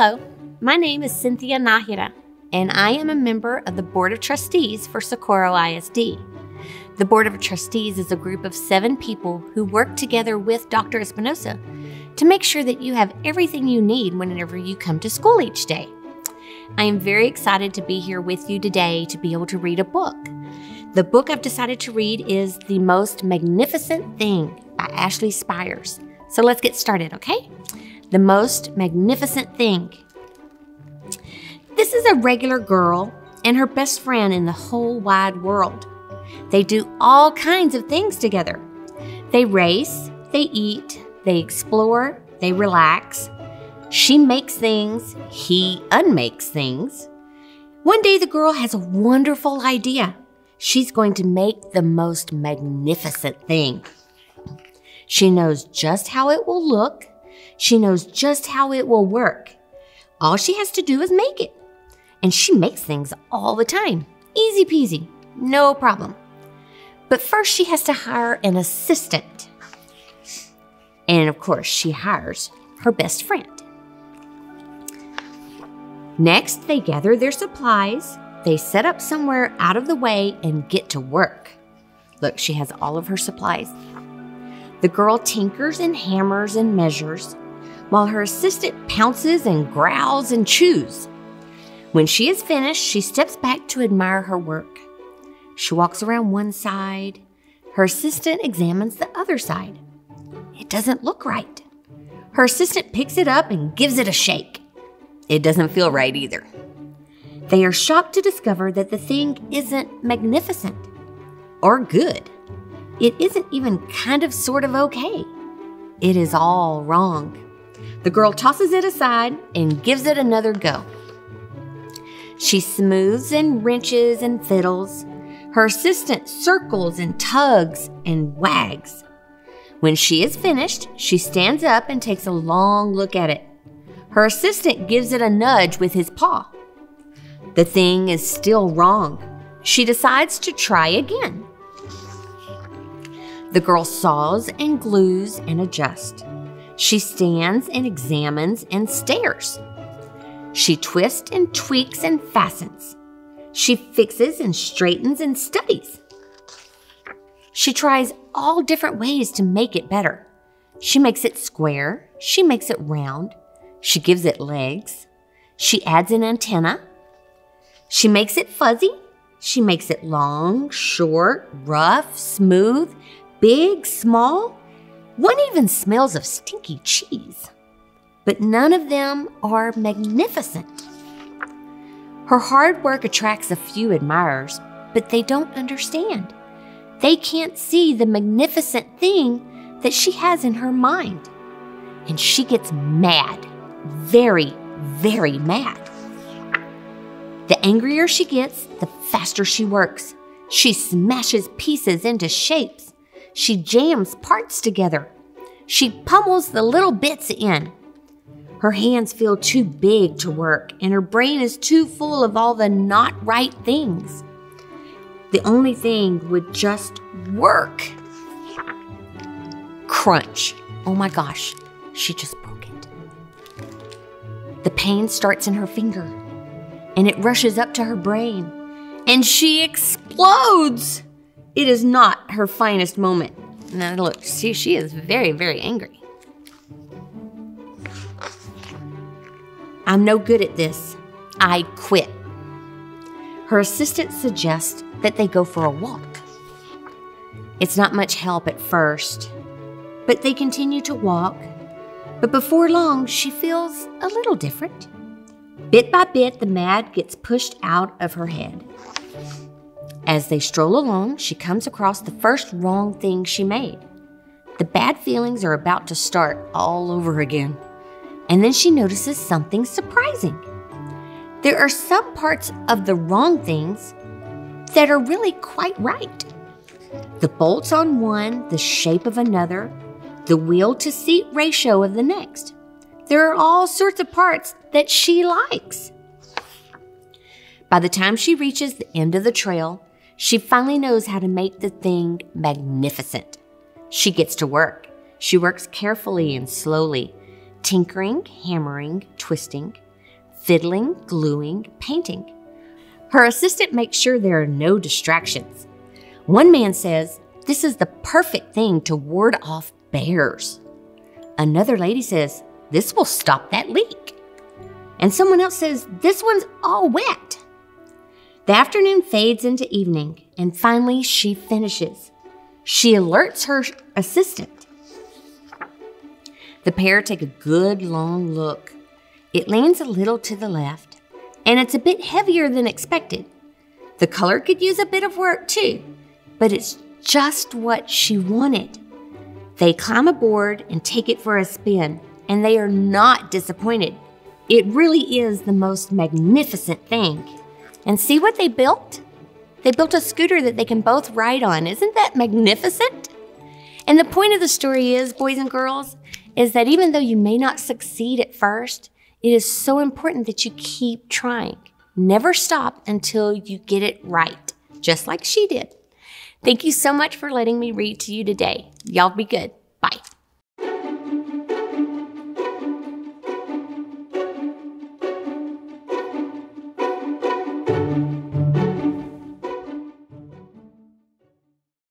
Hello, my name is Cynthia Najera, and I am a member of the Board of Trustees for Socorro ISD. The Board of Trustees is a group of 7 people who work together with Dr. Espinosa to make sure that you have everything you need whenever you come to school each day. I am very excited to be here with you today to be able to read a book. The book I've decided to read is The Most Magnificent Thing by Ashley Spires. So let's get started, okay? The Most Magnificent Thing. This is a regular girl and her best friend in the whole wide world. They do all kinds of things together. They race, they eat, they explore, they relax. She makes things, he unmakes things. One day the girl has a wonderful idea. She's going to make the most magnificent thing. She knows just how it will look. She knows just how it will work. All she has to do is make it. And she makes things all the time. Easy peasy, no problem. But first she has to hire an assistant. And of course, she hires her best friend. Next, they gather their supplies. They set up somewhere out of the way and get to work. Look, she has all of her supplies. The girl tinkers and hammers and measures, while her assistant pounces and growls and chews. When she is finished, she steps back to admire her work. She walks around one side. Her assistant examines the other side. It doesn't look right. Her assistant picks it up and gives it a shake. It doesn't feel right either. They are shocked to discover that the thing isn't magnificent or good. It isn't even kind of sort of okay. It is all wrong. The girl tosses it aside and gives it another go. She smooths and wrenches and fiddles. Her assistant circles and tugs and wags. When she is finished, she stands up and takes a long look at it. Her assistant gives it a nudge with his paw. The thing is still wrong. She decides to try again. The girl saws and glues and adjusts. She stands and examines and stares. She twists and tweaks and fastens. She fixes and straightens and studies. She tries all different ways to make it better. She makes it square. She makes it round. She gives it legs. She adds an antenna. She makes it fuzzy. She makes it long, short, rough, smooth, big, small. One even smells of stinky cheese. But none of them are magnificent. Her hard work attracts a few admirers, but they don't understand. They can't see the magnificent thing that she has in her mind. And she gets mad, very, very mad. The angrier she gets, the faster she works. She smashes pieces into shapes. She jams parts together. She pummels the little bits in. Her hands feel too big to work, and her brain is too full of all the not right things. The only thing would just work. Crunch. Oh my gosh, she just broke it. The pain starts in her finger, and it rushes up to her brain, and she explodes. It is not her finest moment. Now look, see, she is very, very angry. I'm no good at this. I quit. Her assistant suggests that they go for a walk. It's not much help at first, but they continue to walk. But before long, she feels a little different. Bit by bit, the mad gets pushed out of her head. As they stroll along, she comes across the first wrong thing she made. The bad feelings are about to start all over again. And then she notices something surprising. There are some parts of the wrong things that are really quite right. The bolts on one, the shape of another, the wheel-to-seat ratio of the next. There are all sorts of parts that she likes. By the time she reaches the end of the trail, she finally knows how to make the thing magnificent. She gets to work. She works carefully and slowly, tinkering, hammering, twisting. fiddling, gluing, painting. Her assistant makes sure there are no distractions. One man says, "This is the perfect thing to ward off bears." Another lady says, "This will stop that leak." And someone else says, "This one's all wet." The afternoon fades into evening, and finally she finishes. She alerts her assistant. The pair take a good long look. It leans a little to the left, and it's a bit heavier than expected. The color could use a bit of work too, but it's just what she wanted. They climb aboard and take it for a spin, and they are not disappointed. It really is the most magnificent thing. And see what they built? They built a scooter that they can both ride on. Isn't that magnificent? And the point of the story is, boys and girls, is that even though you may not succeed at first, it is so important that you keep trying. Never stop until you get it right, just like she did. Thank you so much for letting me read to you today. Y'all be good.